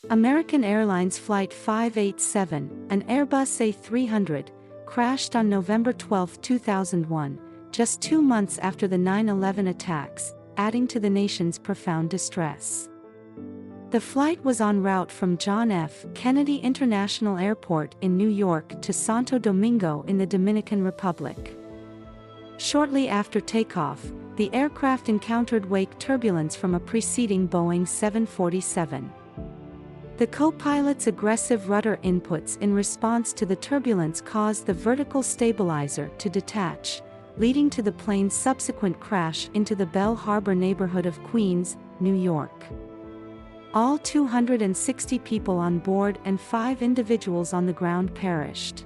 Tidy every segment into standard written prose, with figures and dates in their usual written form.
American Airlines Flight 587, an Airbus A300, crashed on November 12, 2001, just 2 months after the 9/11 attacks, adding to the nation's profound distress. The flight was en route from John F. Kennedy International Airport in New York to Santo Domingo in the Dominican Republic. Shortly after takeoff, the aircraft encountered wake turbulence from a preceding Boeing 747. The co-pilot's aggressive rudder inputs in response to the turbulence caused the vertical stabilizer to detach, leading to the plane's subsequent crash into the Bell Harbor neighborhood of Queens, New York. All 260 people on board and 5 individuals on the ground perished.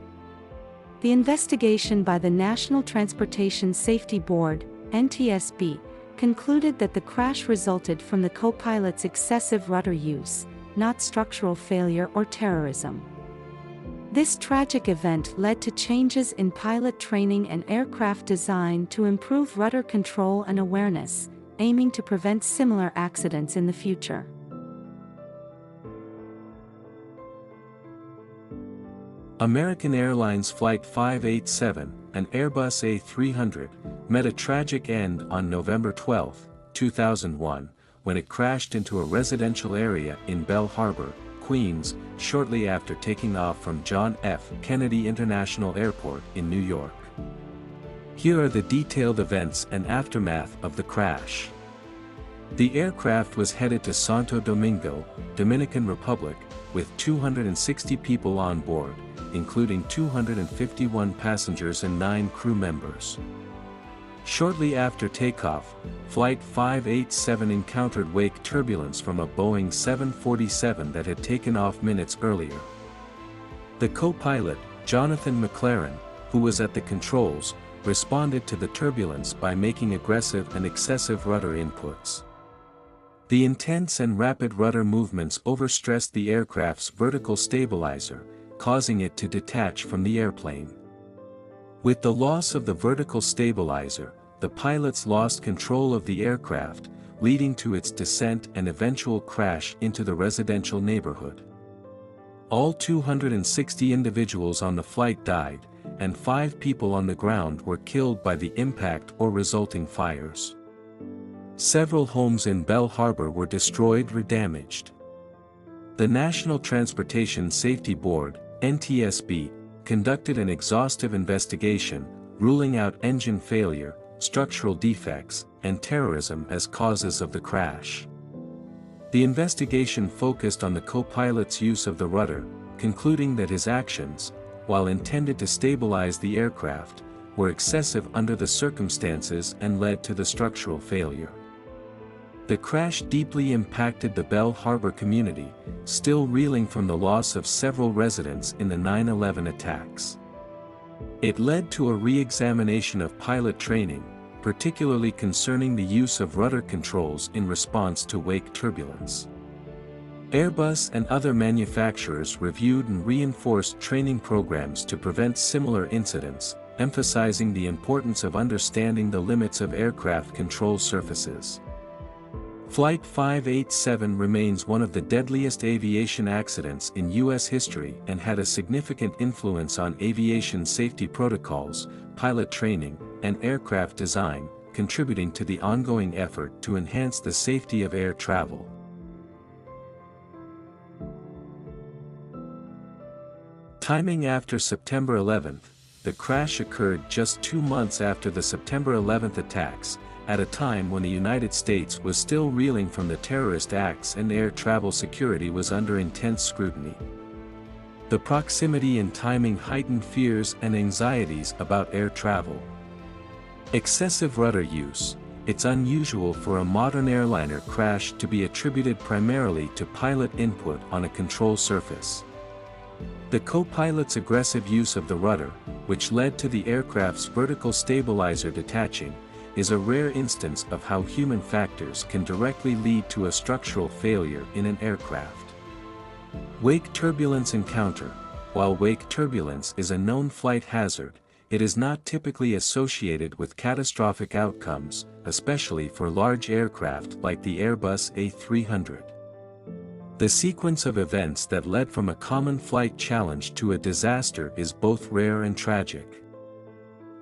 The investigation by the National Transportation Safety Board, NTSB, concluded that the crash resulted from the co-pilot's excessive rudder use, not structural failure or terrorism. This tragic event led to changes in pilot training and aircraft design to improve rudder control and awareness, aiming to prevent similar accidents in the future. American Airlines Flight 587, an Airbus A300, met a tragic end on November 12, 2001, when it crashed into a residential area in Bell Harbor, Queens, shortly after taking off from John F. Kennedy International Airport in New York. Here are the detailed events and aftermath of the crash. The aircraft was headed to Santo Domingo, Dominican Republic, with 260 people on board, including 251 passengers and 9 crew members. Shortly after takeoff, Flight 587 encountered wake turbulence from a Boeing 747 that had taken off minutes earlier. The co-pilot, Jonathan McLaren, who was at the controls, responded to the turbulence by making aggressive and excessive rudder inputs. The intense and rapid rudder movements overstressed the aircraft's vertical stabilizer, causing it to detach from the airplane. With the loss of the vertical stabilizer, the pilots lost control of the aircraft, leading to its descent and eventual crash into the residential neighborhood. All 260 individuals on the flight died, and 5 people on the ground were killed by the impact or resulting fires. Several homes in Bell Harbor were destroyed or damaged. The National Transportation Safety Board, NTSB, conducted an exhaustive investigation, ruling out engine failure, structural defects, and terrorism as causes of the crash. The investigation focused on the co-pilot's use of the rudder, concluding that his actions, while intended to stabilize the aircraft, were excessive under the circumstances and led to the structural failure. The crash deeply impacted the Bell Harbor community, still reeling from the loss of several residents in the 9/11 attacks. It led to a re-examination of pilot training, particularly concerning the use of rudder controls in response to wake turbulence. Airbus and other manufacturers reviewed and reinforced training programs to prevent similar incidents, emphasizing the importance of understanding the limits of aircraft control surfaces. Flight 587 remains one of the deadliest aviation accidents in U.S. history and had a significant influence on aviation safety protocols, pilot training, and aircraft design, contributing to the ongoing effort to enhance the safety of air travel. Timing after September 11th, the crash occurred just 2 months after the September 11th attacks, at a time when the United States was still reeling from the terrorist acts and air travel security was under intense scrutiny. The proximity and timing heightened fears and anxieties about air travel. Excessive rudder use. It's unusual for a modern airliner crash to be attributed primarily to pilot input on a control surface. The co-pilot's aggressive use of the rudder, which led to the aircraft's vertical stabilizer detaching, is a rare instance of how human factors can directly lead to a structural failure in an aircraft. Wake turbulence encounter. While wake turbulence is a known flight hazard, it is not typically associated with catastrophic outcomes, especially for large aircraft like the Airbus A300. The sequence of events that led from a common flight challenge to a disaster is both rare and tragic.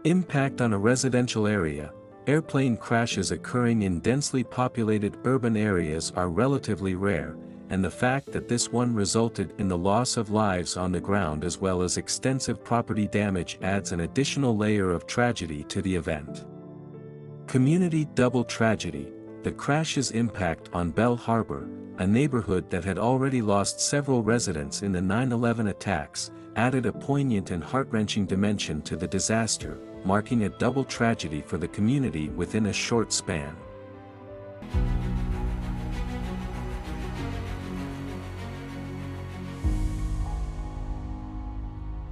Impact on a residential area. Airplane crashes occurring in densely populated urban areas are relatively rare, and the fact that this one resulted in the loss of lives on the ground as well as extensive property damage adds an additional layer of tragedy to the event. Community double tragedy. The crash's impact on Bell Harbor, a neighborhood that had already lost several residents in the 9/11 attacks, added a poignant and heart-wrenching dimension to the disaster, marking a double tragedy for the community within a short span.